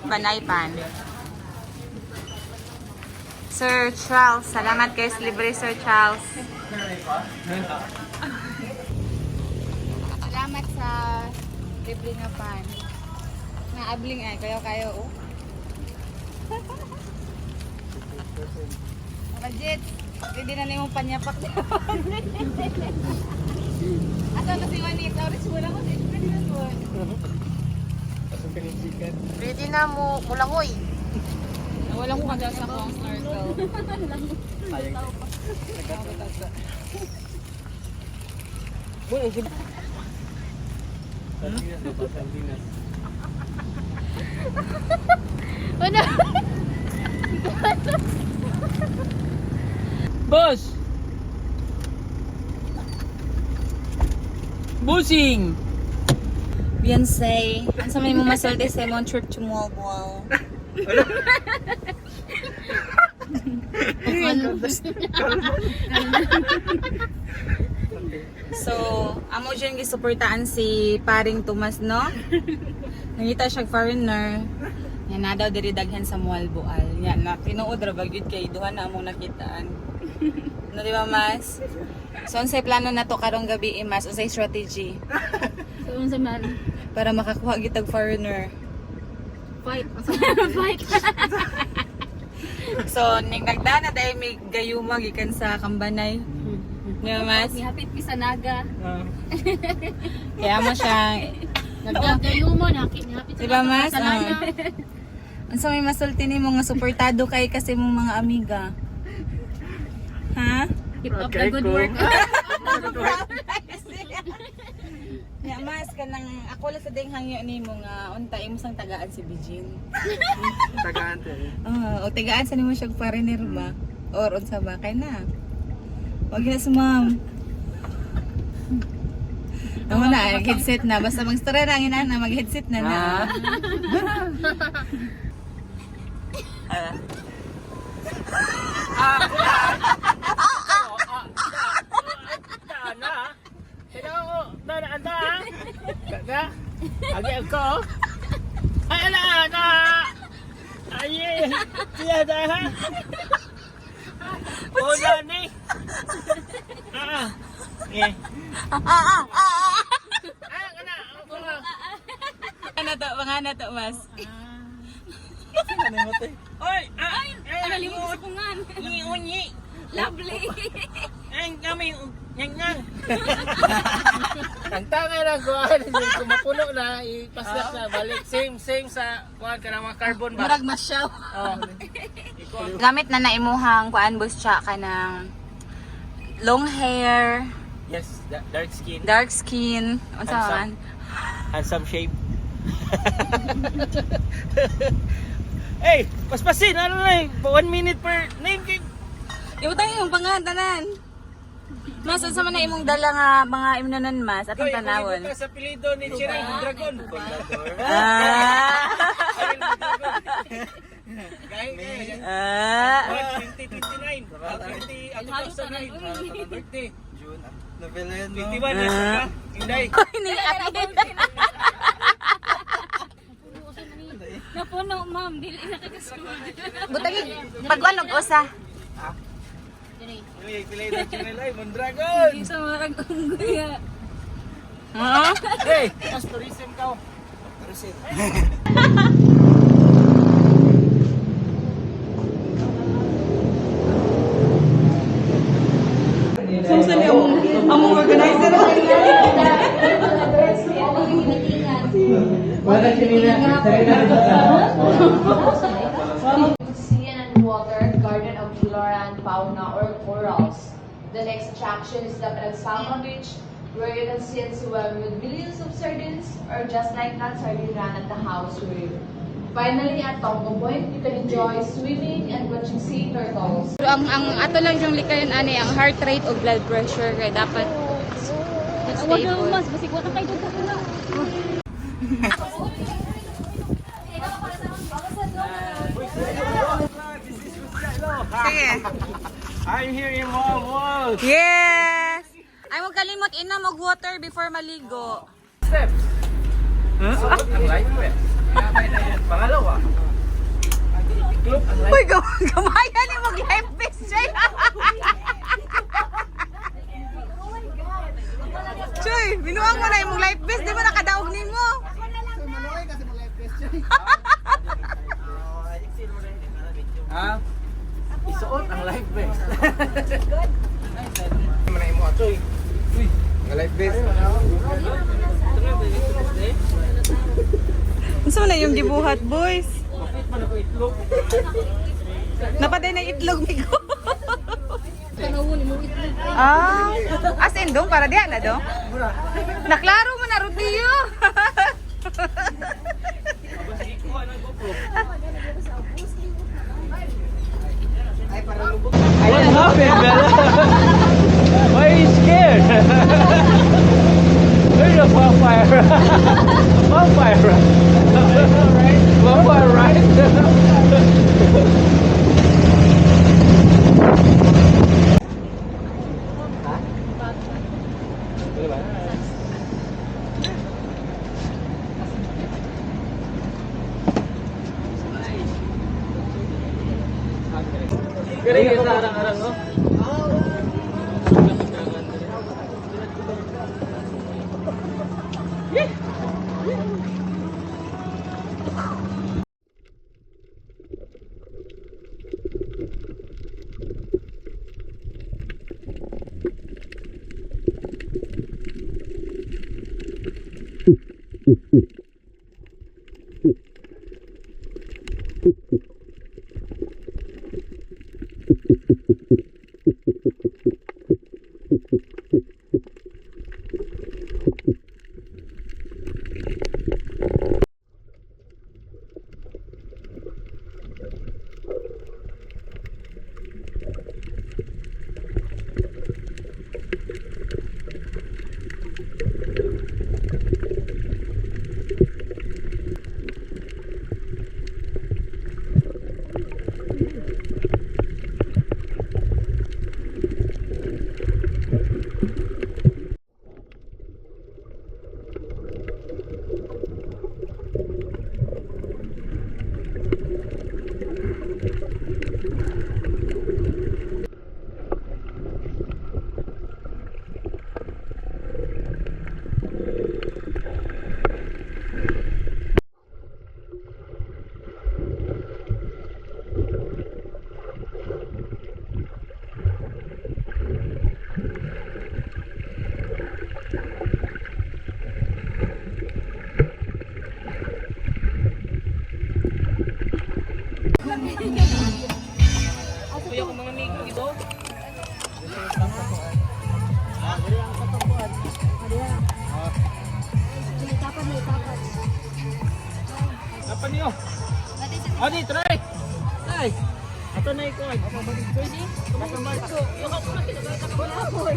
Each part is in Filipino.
Panaypan. Sir Charles, salamat kayo sa libre, Sir Charles. Salamat sa libre nga pan. Naabling ay, kayo oh. Budget, hindi na nang panyapak. Asa na si Manit, oras mo lang ko sa experience mo. Ready na mo mulangoy. Walang ko kada sa akong snorkel. Ano? Boss! Busing! Beyonce, ano sa may mo masulti sa imong trip to Malbol? So, amo dyan gisuportaan si paring Tomas, no? Nangita siya foreigner. Yan na daw diri daghan sa Malboal. Yan na tinuod ra bagyud kay duha na among nakitaan. No di ba, Mas? So, unsay plano na to karong gabi, Mas? Unsay strategy? So, unsa man? Para makakuha gitag foreigner. Fight. Fight. So, ning nagdaan na dahil may gayuma gikan sa Kambanay. Di ba, Mas? Nihapit mi sa naga. Kaya mo siya. Nagdagayo mo nihapit sa Di ba, Mas? sa naga. Ang sa may masulti ni mga suportado kay kasi mong mga amiga. Ha? Keep up the good work. Ya, Mas, kanang ako lang sa ding hangyo ni mo nga unta imo sang tagaan si Bijin. Tagaan te. O tagaan sa nimo siya foreigner ba? Or unsa ba kay na? Wag na sumam. Tama na, headset na. Basta mag-story na ang inana, mag-headset na na. Agi ako. Ay ala na. Ay siya dah. Ola ni. Eh. Ano to, mga ano to, Mas? Oy, Ano limot sa kungan? unyi. Lovely. Ay kami nyangang. Ang tanga lang ko kung mapuno na ipaslak na balik same sa kuan ka mga carbon ba. Murag masyaw. Oh. Gamit na naimuhang kuan bus siya ka ng long hair, Yes, dark skin. dark skin, unsa man? Handsome shape. Hey, paspasin ano na 1 minute per name kay. Ibutang yung pangantanan. Mas, unsa man na imong dala nga mga imnanan, Mas, atong tanawon. Ito sa apelyido ni Chiray Dragon. Ah. Ah. 2029. 2009. Birthday. June. Novela yan, no? 21 na siya. Inday. Ni Napuno, ma'am. Dili na kag-school. Butagi, pagwanog usa. Uy, pilay na Chiray Mondragon. Sa marag unggoy. Oo. Hey, mas tourism ka. Tourism. Sumsan among organizer. Sea and water, garden of flora and fauna or corals. The next attraction is the Pinagsama Beach, where you can see and swim with millions of sardines, or just like that, sardine run at the house wave. Finally, at Tongo Point, you can enjoy swimming and watching sea turtles. Ang ato lang yung likayan ani ang heart rate o blood pressure kay dapat Wag na mas, basig wag kay dugay na. Sige. I'm here in Wall. Yes! Ay, huwag kalimot ina mag-water before maligo. Steps. Suot ang life vest. Pangalawa. Iklop ang life Uy, gamayan ni mag-life vest siya. Choy, binuang mo na yung life vest. Di ba nakadaog ni mo? Ha? Isuot ang life vest. Manay mo atoy. Uy, ang life vest. Gusto mo na yung gibuhat, boys? Bakit man ako itlog? Napatay na itlog, migo. Tanawon mo itlog. Ah, as in dong, para diyan na dong? Naklaro mo na, Rodeo. What happened, Bella? Why are you scared? There's a vampire. Vampire. Vampire, right? Kaya sa arang-arang, no? Kuya ko mga amigo ito. Apa niyo? Adi, try. Ay. Ato na iko. Pwede? Yung ako na kinagaya ka na boy.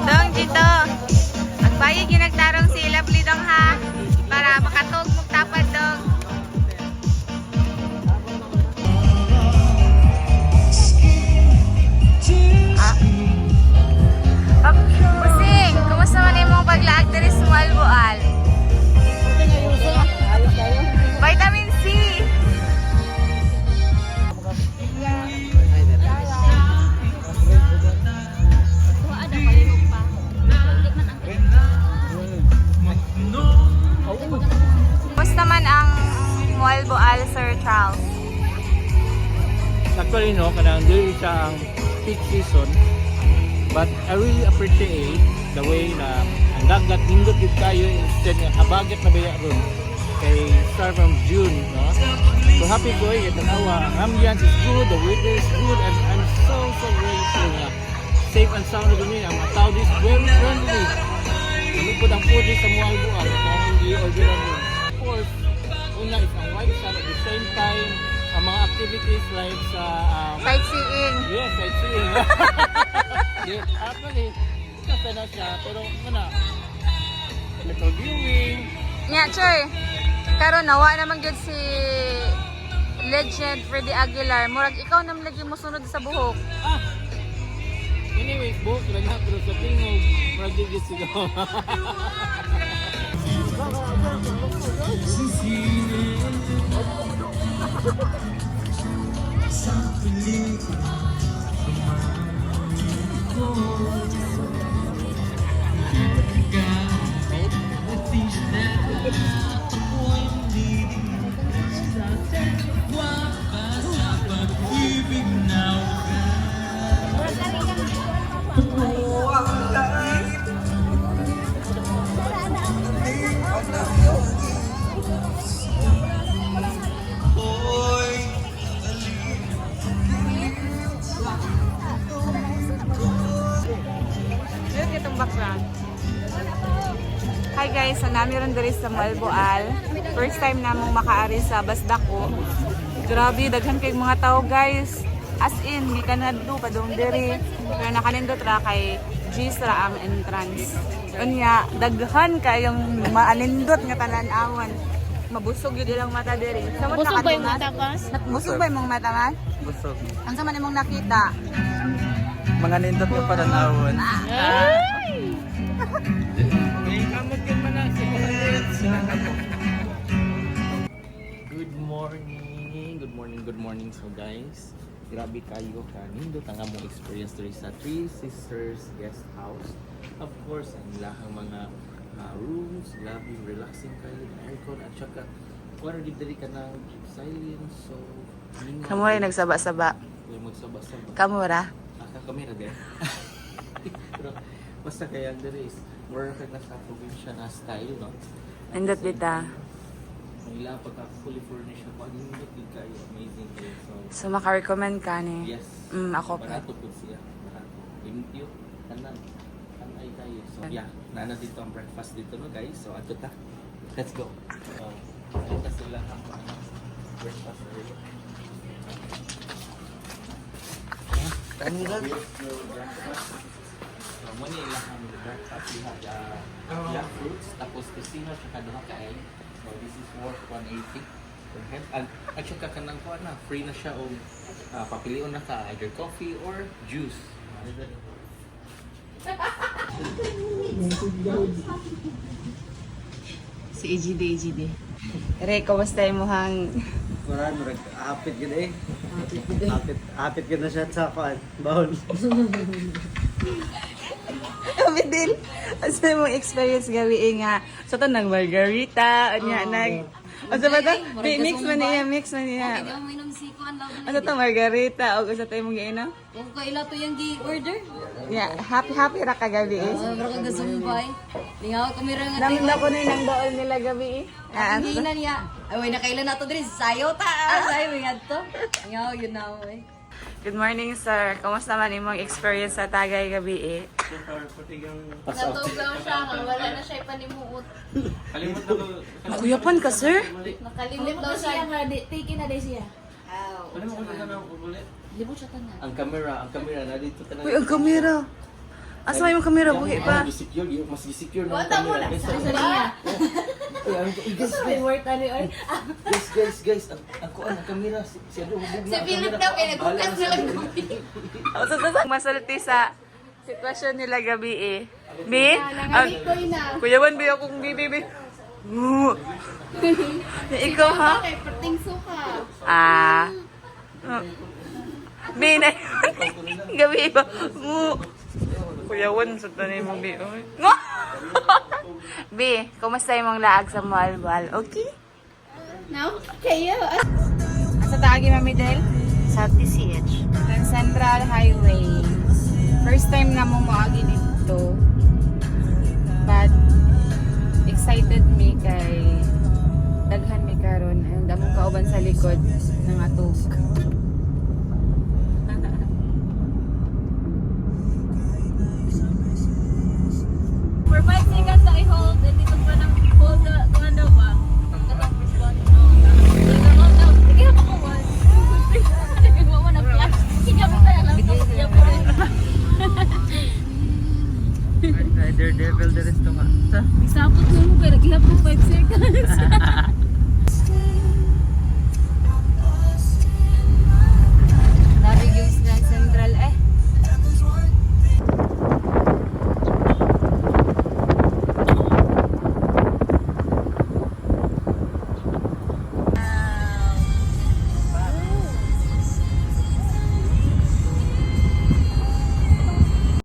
Dong, Chito. Agbayig yung nagtarong sila, plidong ha. Para makatog magtapad, dong. Busing, kumusta man yung mong paglaag dari sa Malboal? Vitamin C! Tuwa ada palihog pa. Hindi man ang Kumusta man ang Malboal, Sir Charles? Actually, no, kanang dili siya ang peak season. But I really appreciate the way na ang dagat nindot yun kayo instead ng habagat na baya ron. Kay start from June, no? So happy ko eh, tanawa. Ang ambiance is good, the weather is good, and I'm so grateful na safe and sound na gano'n. Ang mga tao is very friendly. Nalipod ang food sa mga albuan, kung hindi order ron. Of course, una is ang white sand at the same time, ang mga activities like sa Sightseeing. yes, sightseeing. Yes, actually, kasi na siya, pero ano, little viewing. Nya, Choy. karon nawa naman gyud si legend Freddy Aguilar. Murag ikaw nam lagi mo sunod sa buhok. Anyways, buhok lang na pero sa tingog, magigit sigaw. Meron itong background. Hi guys, so nami ron diri sa Malboal. First time na mong makaari sa Basdako. Grabe, daghan kay mga tao guys. As in, di ka na do padung diri. Pero nakanindot ra kay G's ra ang entrance. Unya, daghan kayong maalindot nga tanan-awan. Mabusog yun ilang mata diri. Samot Busog ba yung nakatunas? mata, Kas? Busog ba yung mga mata man? Busog. Ang sama nimong nakita? Mga nindot ka para nawon. May kamot yun man na. Good morning. So guys, grabe kayo ka. Nindot ang among experience diri sa Three Sisters Guest House. Of course, ang lahang mga rooms, lobby, relaxing kayo, aircon, at saka kung ano diri ka ng silence. So, Kamu rin nagsaba-saba. magsaba-saba. Kamura. Kamera din. Pero basta kaya diri is more ka na sa probinsya na style, no? Nindot bita. Ang ila pagka fully furnished na pag nindot din kayo, amazing kayo. So, So maka-recommend ka ni. yes. Ako pa. Barato po siya. Barato. Limpyo. Tanan. Tanay kayo. So, yeah. Nana dito ang breakfast dito, no guys? So, ato ta. Let's go. Ito sila ang breakfast area. Tanggap. So, muna ilang ang breakfast. We have fruits, tapos casino, tsaka duha ka egg. So, this is worth 180 per head. At saka ka nang kuha na, free na siya o papilion na ka, either coffee or juice. Si EGD. Re, kamusta yung muhang... Wala, hapit yun eh. Hapit yun na siya sa kuan. Bawal. Kami din. Asa mong experience gawi nga. So ito nag margarita. Anya nag... Asa ba ito? Mix man niya. Kaya mo inom siko ang love Asa ito margarita. O asa tayo mong giinom? Kung kaila to yung gi-order. Yeah, happy ra ka gabi eh. Bro ka gasumbay. Lingaw kamera nga Namda ko na yung daol nila gabi eh. Ang giinan niya. Ay, way nakailan na to diri. Sayo ta. Sayo yung to. Lingaw yun na mo eh. Good morning sir. Kamusta man imong experience sa Tagay gabi eh? Natugaw siya nga. Wala na siya ipanimuot. Kalimut na ko. Nakuyapan ka sir? Nakalimot daw siya. Take na din siya. Kalimut na na ulit. Di mo siya tanan. Ang camera na dito talaga. Uy, ang kamera. Asa may yung kamera buhi pa? Mas secure na ang Wala mo camera. na. Guys, Sa niya. guys, May worth ano yun. guys, ang kuan ang camera si Ado hubog na. Si Philip daw kaya nagkukas na lang kami. Masalti sa sitwasyon nila gabi eh. Bi? Nangalit ko yun na. Kuya Juan, bi akong bibi. Ikaw ha? Okay, perting suka. Bi na gabi ba? Kuya Juan, sa ni mo bi. Bi, kumusta yung mga laag sa Malbal? Okay? Now, kayo. Sa taagi Mami Del? Sa TCH. Ng Central Highway. First time na mong maagi dito. But, excited me kay daghan mi karon. Ayun, damong kauban sa likod ng ato